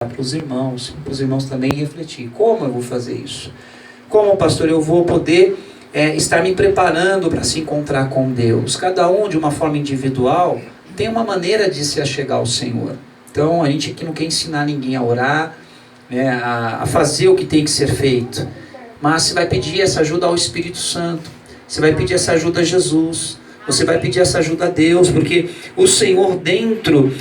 para os irmãos também refletir. Como eu vou fazer isso? Como, pastor, eu vou poder estar me preparando para se encontrar com Deus? Cada um, de uma forma individual, tem uma maneira de se achegar ao Senhor. Então, a gente aqui não quer ensinar ninguém a orar, a fazer o que tem que ser feito. Mas você vai pedir essa ajuda ao Espírito Santo. Você vai pedir essa ajuda a Jesus. Você vai pedir essa ajuda a Deus, porque o Senhor, dentro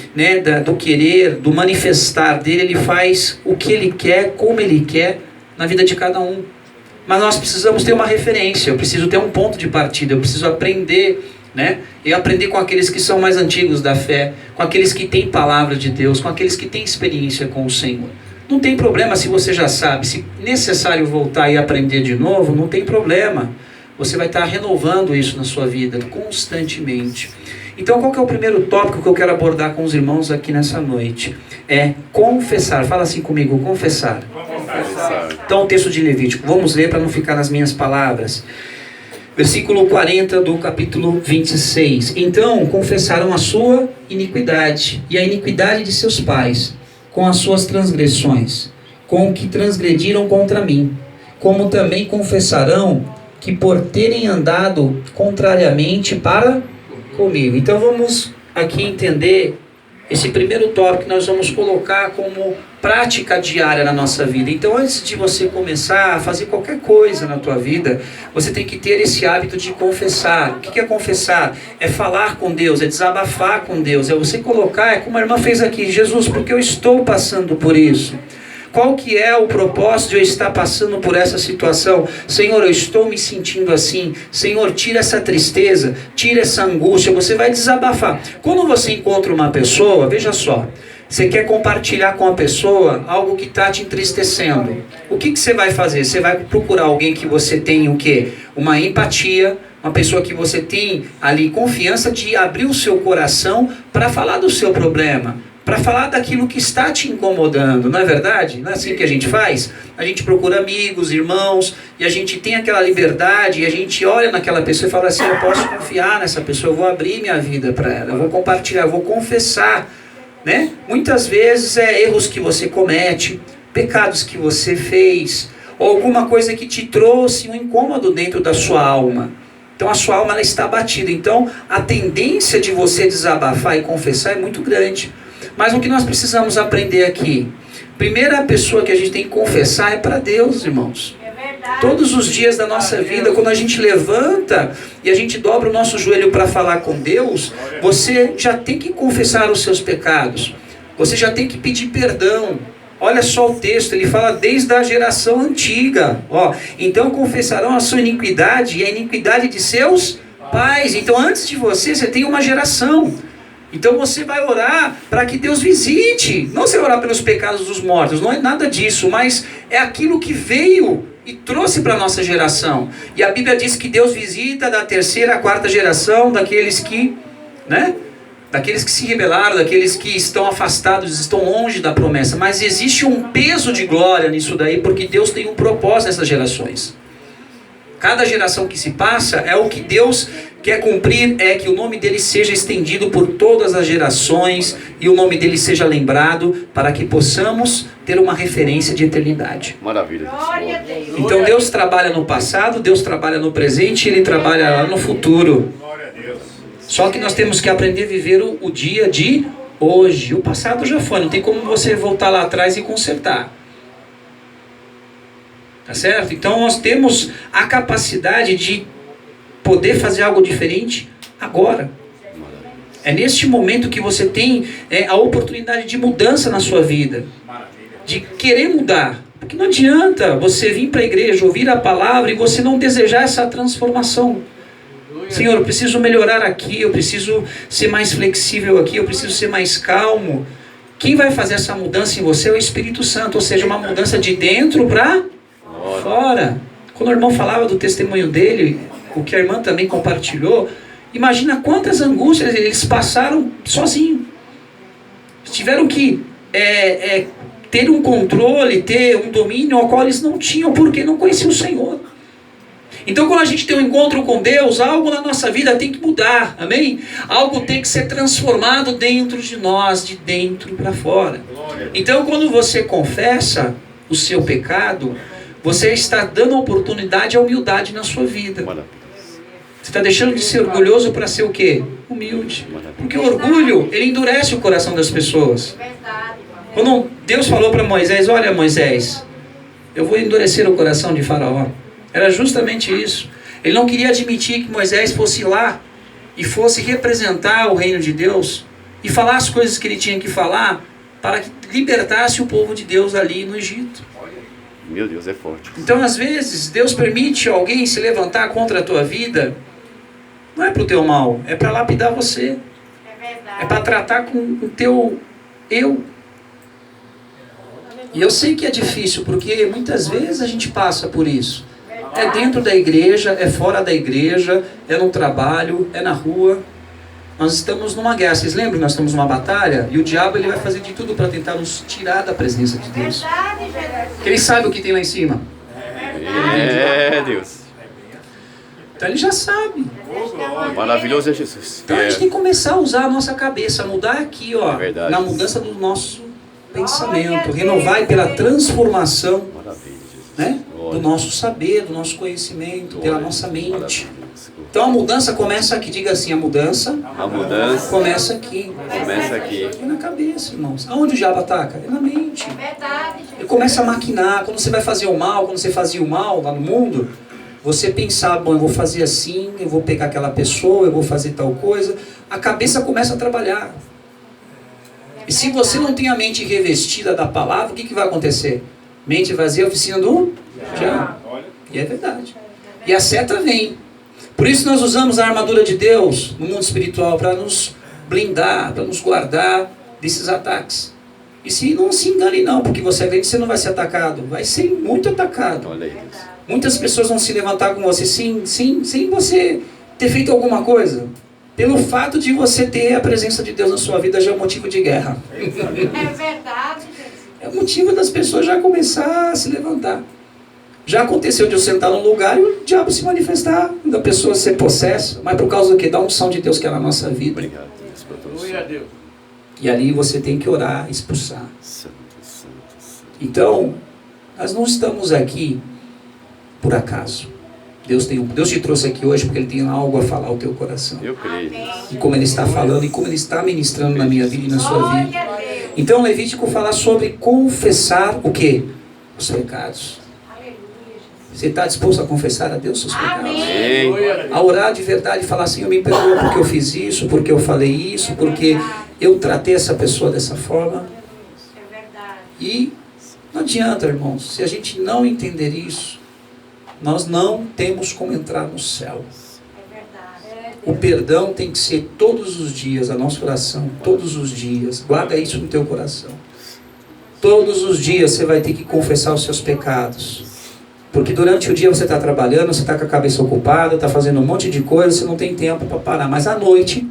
do querer, do manifestar dele, Ele faz o que Ele quer, como Ele quer, na vida de cada um. Mas nós precisamos ter uma referência, eu preciso ter um ponto de partida, eu preciso aprender, e aprender com aqueles que são mais antigos da fé, com aqueles que têm palavra de Deus, com aqueles que têm experiência com o Senhor. Não tem problema se você já sabe, se necessário voltar e aprender de novo, não tem problema. Você vai estar renovando isso na sua vida constantemente. Então, qual que é o primeiro tópico que eu quero abordar com os irmãos aqui nessa noite? É confessar. Fala assim comigo, confessar. Confessar. Então, o texto de Levítico. Vamos ler para não ficar nas minhas palavras. Versículo 40 do capítulo 26. Então, confessarão a sua iniquidade e a iniquidade de seus pais, com as suas transgressões, com o que transgrediram contra mim. Como também confessarão que por terem andado contrariamente para comigo. Então vamos aqui entender esse primeiro tópico que nós vamos colocar como prática diária na nossa vida. Então, antes de você começar a fazer qualquer coisa na tua vida, você tem que ter esse hábito de confessar. O que é confessar? É falar com Deus, é desabafar com Deus, é você colocar, é como a irmã fez aqui: Jesus, porque eu estou passando por isso? Qual que é o propósito de eu estar passando por essa situação? Senhor, eu estou me sentindo assim. Senhor, tira essa tristeza, tira essa angústia. Você vai desabafar. Quando você encontra uma pessoa, veja só, você quer compartilhar com a pessoa algo que está te entristecendo. O que você vai fazer? Você vai procurar alguém que você tem o quê? Uma empatia, uma pessoa que você tem ali confiança de abrir o seu coração para falar do seu problema, para falar daquilo que está te incomodando, não é verdade? Não é assim que a gente faz? A gente procura amigos, irmãos, e a gente tem aquela liberdade, e a gente olha naquela pessoa e fala assim: eu posso confiar nessa pessoa, eu vou abrir minha vida para ela, eu vou compartilhar, eu vou confessar. Muitas vezes erros que você comete, pecados que você fez, ou alguma coisa que te trouxe um incômodo dentro da sua alma. Então a sua alma ela está abatida. Então a tendência de você desabafar e confessar é muito grande. Mas o que nós precisamos aprender aqui? Primeira pessoa que a gente tem que confessar é para Deus, irmãos. É verdade. Todos os dias da nossa vida, quando a gente levanta e a gente dobra o nosso joelho para falar com Deus, você já tem que confessar os seus pecados. Você já tem que pedir perdão. Olha só o texto, ele fala desde a geração antiga. Então confessarão a sua iniquidade e a iniquidade de seus pais. Então antes de você tem uma geração. Então você vai orar para que Deus visite. Não você orar pelos pecados dos mortos, não é nada disso, mas é aquilo que veio e trouxe para a nossa geração. E a Bíblia diz que Deus visita da terceira à quarta geração daqueles que, daqueles que se rebelaram, daqueles que estão afastados, estão longe da promessa. Mas existe um peso de glória nisso daí, porque Deus tem um propósito nessas gerações. Cada geração que se passa é o que Deus quer cumprir, é que o nome dele seja estendido por todas as gerações e o nome dele seja lembrado para que possamos ter uma referência de eternidade. Maravilha. Então Deus trabalha no passado, Deus trabalha no presente e Ele trabalha lá no futuro. Só que nós temos que aprender a viver o dia de hoje. O passado já foi, não tem como você voltar lá atrás e consertar. Tá certo? Então nós temos a capacidade de poder fazer algo diferente agora. É neste momento que você tem a oportunidade de mudança na sua vida. De querer mudar. Porque não adianta você vir para a igreja, ouvir a palavra e você não desejar essa transformação. Senhor, eu preciso melhorar aqui, eu preciso ser mais flexível aqui, eu preciso ser mais calmo. Quem vai fazer essa mudança em você é o Espírito Santo, ou seja, uma mudança de dentro para fora. Quando o irmão falava do testemunho dele, o que a irmã também compartilhou, imagina quantas angústias eles passaram sozinhos. Tiveram que ter um controle, ter um domínio ao qual eles não tinham, porque não conheciam o Senhor. Então quando a gente tem um encontro com Deus, algo na nossa vida tem que mudar, amém? Algo tem que ser transformado dentro de nós, de dentro para fora. Então quando você confessa o seu pecado, você está dando oportunidade à humildade na sua vida. Você está deixando de ser orgulhoso para ser o quê? Humilde. Porque o orgulho, ele endurece o coração das pessoas. Quando Deus falou para Moisés, olha Moisés, eu vou endurecer o coração de Faraó. Era justamente isso. Ele não queria admitir que Moisés fosse lá e fosse representar o reino de Deus e falar as coisas que ele tinha que falar para que libertasse o povo de Deus ali no Egito. Meu Deus, é forte. Então, às vezes, Deus permite alguém se levantar contra a tua vida, não é para o teu mal, é para lapidar você. É para tratar com o teu eu. E eu sei que é difícil, porque muitas vezes a gente passa por isso. É dentro da igreja, é fora da igreja, é no trabalho, é na rua. Nós estamos numa guerra. Vocês lembram? Nós estamos numa batalha e o diabo ele vai fazer de tudo para tentar nos tirar da presença de Deus. Porque ele sabe o que tem lá em cima. É, Deus. Então ele já sabe. Maravilhoso é Jesus. Então a gente tem que começar a usar a nossa cabeça, mudar aqui, ó, Verdade. na mudança do nosso pensamento, renovar pela transformação, né, do nosso saber, do nosso conhecimento, pela nossa mente. Então a mudança começa aqui, diga assim, a mudança começa aqui. Começa aqui. É na cabeça, irmãos. Aonde o diabo ataca? É na mente. Ele começa a maquinar. Quando você vai fazer o mal, quando você fazia o mal lá no mundo, você pensar, bom, eu vou fazer assim, eu vou pegar aquela pessoa, eu vou fazer tal coisa. A cabeça começa a trabalhar. E se você não tem a mente revestida da palavra, o que vai acontecer? Mente vazia, oficina do diabo. E é verdade. E a seta vem. Por isso nós usamos a armadura de Deus no mundo espiritual para nos blindar, para nos guardar desses ataques. E se não se engane não, porque você é crente, você não vai ser atacado. Vai ser muito atacado. Muitas pessoas vão se levantar com você sem você ter feito alguma coisa. Pelo fato de você ter a presença de Deus na sua vida já é um motivo de guerra. É verdade, gente. É o motivo das pessoas já começar a se levantar. Já aconteceu de eu sentar num lugar e o diabo se manifestar, da pessoa ser possessa, mas por causa do quê? Da unção de Deus que é na nossa vida. Obrigado, Deus. E ali você tem que orar, expulsar. Então, nós não estamos aqui por acaso. Deus te trouxe aqui hoje porque Ele tem algo a falar ao teu coração. Eu creio. E como Ele está falando e como Ele está ministrando na minha vida e na sua vida. Então, Levítico fala sobre confessar o quê? Os pecados. Você está disposto a confessar a Deus seus pecados? Amém. A orar de verdade e falar assim, eu me perdoo porque eu fiz isso, porque eu falei isso, porque eu tratei essa pessoa dessa forma. E não adianta, irmãos, se a gente não entender isso, nós não temos como entrar no céu. O perdão tem que ser todos os dias, a nossa oração, todos os dias. Guarda isso no teu coração. Todos os dias você vai ter que confessar os seus pecados. Porque durante o dia você está trabalhando, você está com a cabeça ocupada, está fazendo um monte de coisa, você não tem tempo para parar. Mas à noite,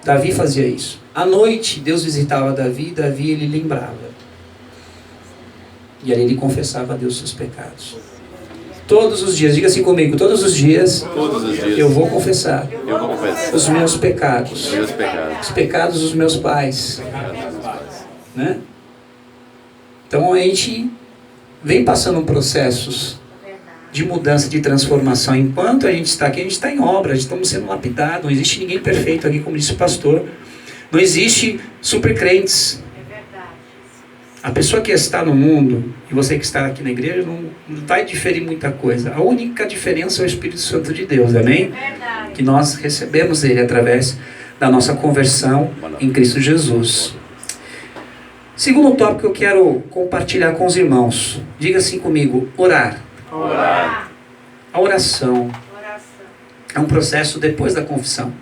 Davi fazia isso. À noite, Deus visitava Davi, e Davi ele lembrava. E ali ele confessava a Deus seus pecados. Todos os dias, diga assim comigo, todos os dias eu vou confessar os meus pecados. Os pecados dos meus pais. Né? Então a gente vem passando processos de mudança, de transformação. Enquanto a gente está aqui, a gente está em obra, estamos sendo lapidados. Não existe ninguém perfeito aqui, como disse o pastor. Não existe super crentes. A pessoa que está no mundo e você que está aqui na igreja não vai diferir muita coisa. A única diferença é o Espírito Santo de Deus, amém? Que nós recebemos ele através da nossa conversão em Cristo Jesus. Segundo tópico que eu quero compartilhar com os irmãos. Diga assim comigo, orar. A oração é um processo depois da confissão.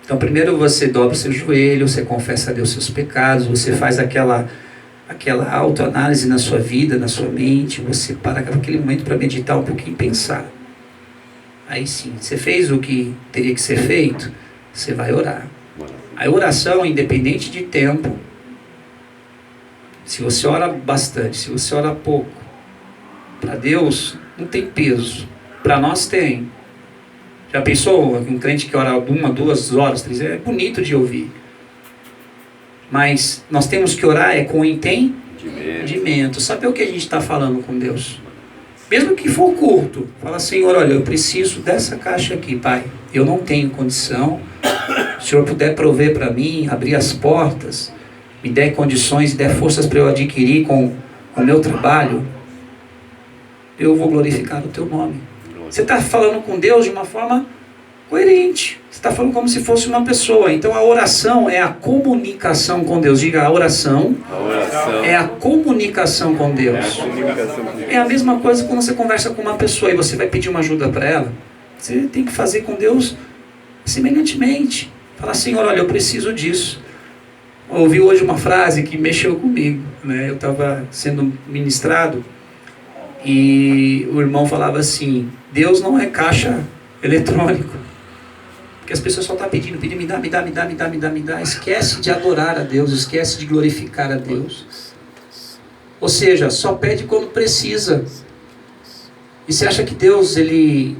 Então primeiro você dobra o seu joelho, você confessa a Deus seus pecados, você faz aquela autoanálise na sua vida, na sua mente, você para aquele momento para meditar um pouquinho e pensar. Aí sim, você fez o que teria que ser feito, você vai orar. A oração, independente de tempo, se você ora bastante, se você ora pouco, para Deus não tem peso. Para nós tem. Já pensou um crente que ora 1, 2 horas, 3 horas? É bonito de ouvir. Mas nós temos que orar com entendimento. Saber o que a gente está falando com Deus. Mesmo que for curto. Fala, Senhor, olha, eu preciso dessa caixa aqui, Pai. Eu não tenho condição. Se o Senhor puder prover para mim, abrir as portas, me der condições e der forças para eu adquirir com o meu trabalho, eu vou glorificar o teu nome. Você está falando com Deus de uma forma coerente. Você está falando como se fosse uma pessoa. Então a oração é a comunicação com Deus. Diga, a oração é a comunicação com Deus. É a mesma coisa quando você conversa com uma pessoa e você vai pedir uma ajuda para ela. Você tem que fazer com Deus semelhantemente. Falar, Senhor, olha, eu preciso disso. Eu ouvi hoje uma frase que mexeu comigo, né? Eu estava sendo ministrado e o irmão falava assim: Deus não é caixa eletrônico. Porque as pessoas só estão pedindo, me dá. Esquece de adorar a Deus, esquece de glorificar a Deus. Ou seja, só pede quando precisa. E você acha que Deus, Ele,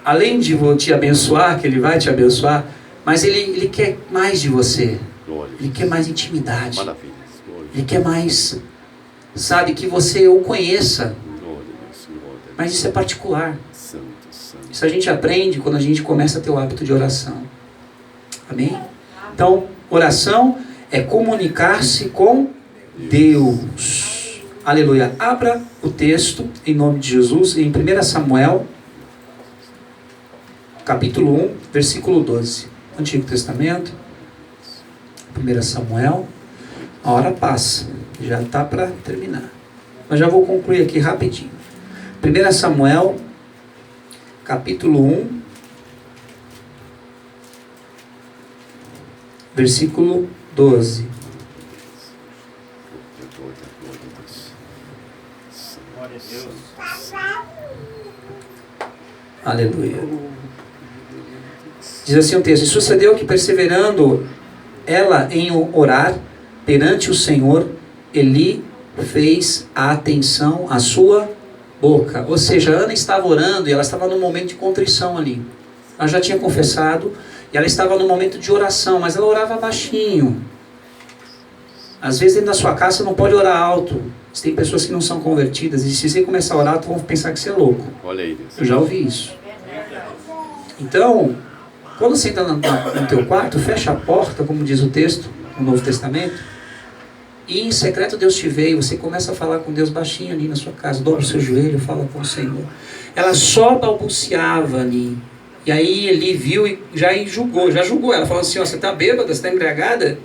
além de te abençoar, que Ele vai te abençoar, mas Ele quer mais de você. Ele quer mais intimidade. Ele quer mais, sabe, que você o conheça. Mas isso é particular. Isso a gente aprende quando a gente começa a ter o hábito de oração. Amém? Então, oração é comunicar-se com Deus. Aleluia. Abra o texto, em nome de Jesus, em 1 Samuel, capítulo 1, versículo 12. Antigo Testamento. 1 Samuel. A hora passa. Já está para terminar. Mas já vou concluir aqui rapidinho. 1 Samuel, capítulo 1, versículo 12. Aleluia. Diz assim o texto: E sucedeu que, perseverando ela em orar perante o Senhor, Eli fez a atenção à sua boca. Ou seja, Ana estava orando e ela estava num momento de contrição ali. Ela já tinha confessado e ela estava num momento de oração, mas ela orava baixinho. Às vezes dentro da sua casa você não pode orar alto. Tem pessoas que não são convertidas e se você começar a orar, vão pensar que você é louco. Olha aí, Deus. Eu já ouvi isso. Então, quando você entra no teu quarto, fecha a porta, como diz o texto, no Novo Testamento, e em secreto Deus te vê, e você começa a falar com Deus baixinho ali na sua casa, dobra o seu joelho, fala com o Senhor. Ela só balbuciava ali. E aí ele viu e já julgou. Ela falou assim: ó, você está bêbada, você está embriagada? Ele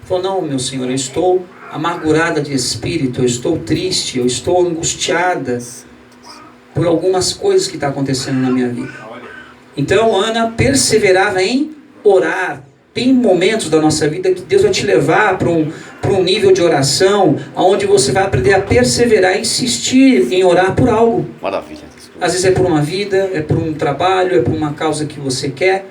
falou: não, meu Senhor, eu estou amargurada de espírito, eu estou triste, eu estou angustiada por algumas coisas que estão acontecendo na minha vida. Então Ana perseverava em orar. Tem momentos da nossa vida que Deus vai te levar para um nível de oração onde você vai aprender a perseverar, insistir em orar por algo. Maravilha. Às vezes é por uma vida, é por um trabalho, é por uma causa que você quer.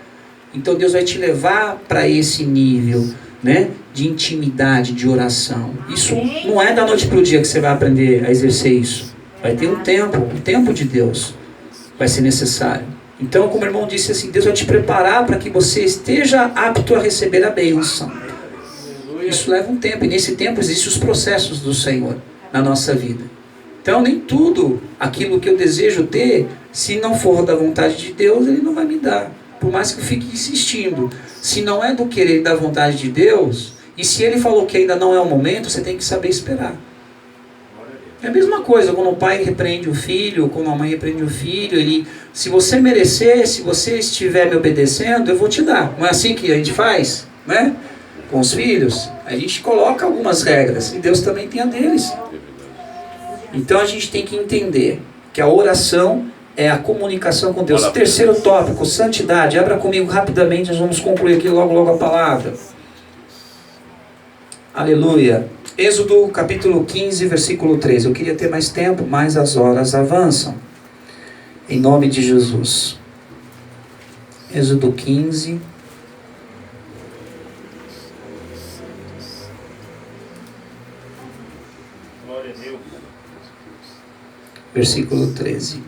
Então Deus vai te levar para esse nível, né, de intimidade, de oração. Isso não é da noite para o dia que você vai aprender a exercer isso. Vai ter um tempo de Deus vai ser necessário. Então, como o irmão disse assim, Deus vai te preparar para que você esteja apto a receber a bênção. Isso leva um tempo, e nesse tempo existem os processos do Senhor na nossa vida. Então, nem tudo aquilo que eu desejo ter, se não for da vontade de Deus, Ele não vai me dar. Por mais que eu fique insistindo. Se não é do querer e da vontade de Deus, e se Ele falou que ainda não é o momento, você tem que saber esperar. É a mesma coisa quando o pai repreende o filho, quando a mãe repreende o filho. Se você merecer, se você estiver me obedecendo, eu vou te dar. Não é assim que a gente faz, né? Com os filhos, a gente coloca algumas regras, e Deus também tem a deles. Então a gente tem que entender que a oração é a comunicação com Deus. Terceiro tópico, santidade. Abra comigo rapidamente, nós vamos concluir aqui logo a palavra. Aleluia. Êxodo capítulo 15, versículo 13. Eu queria ter mais tempo, mas as horas avançam. Em nome de Jesus. Êxodo 15. Versículo 13.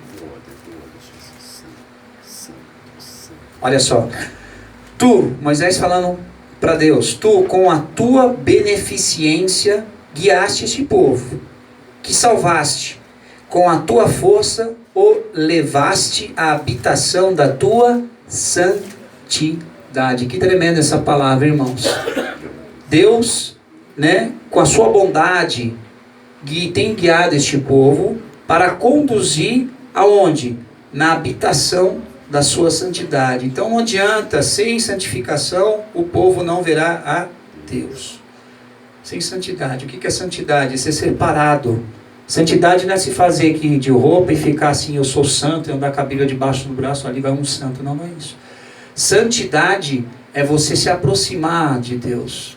Olha só. Tu, Moisés falando para Deus, tu com a tua beneficência guiaste este povo, que salvaste, com a tua força o levaste à habitação da tua santidade. Que tremenda essa palavra, irmãos. Deus, né, com a sua bondade, tem guiado este povo para conduzir aonde? Na habitação da sua santidade. Então não adianta, sem santificação, o povo não verá a Deus. Sem santidade. O que é santidade? É ser separado. Santidade não é se fazer aqui de roupa e ficar assim, eu sou santo, e andar com a Bíblia debaixo do braço, ali vai um santo. Não, não é isso. Santidade é você se aproximar de Deus.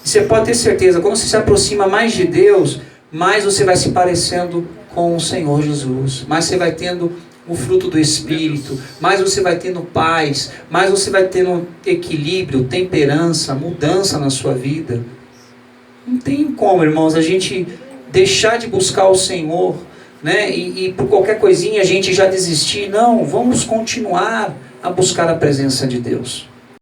E você pode ter certeza, quando você se aproxima mais de Deus, mais você vai se parecendo com o Senhor Jesus. Mais você vai tendo o fruto do Espírito, mais você vai tendo paz, mais você vai tendo equilíbrio, temperança, mudança na sua vida. Não tem como, irmãos, a gente deixar de buscar o Senhor, né? E por qualquer coisinha a gente já desistir. Não, vamos continuar a buscar a presença de Deus.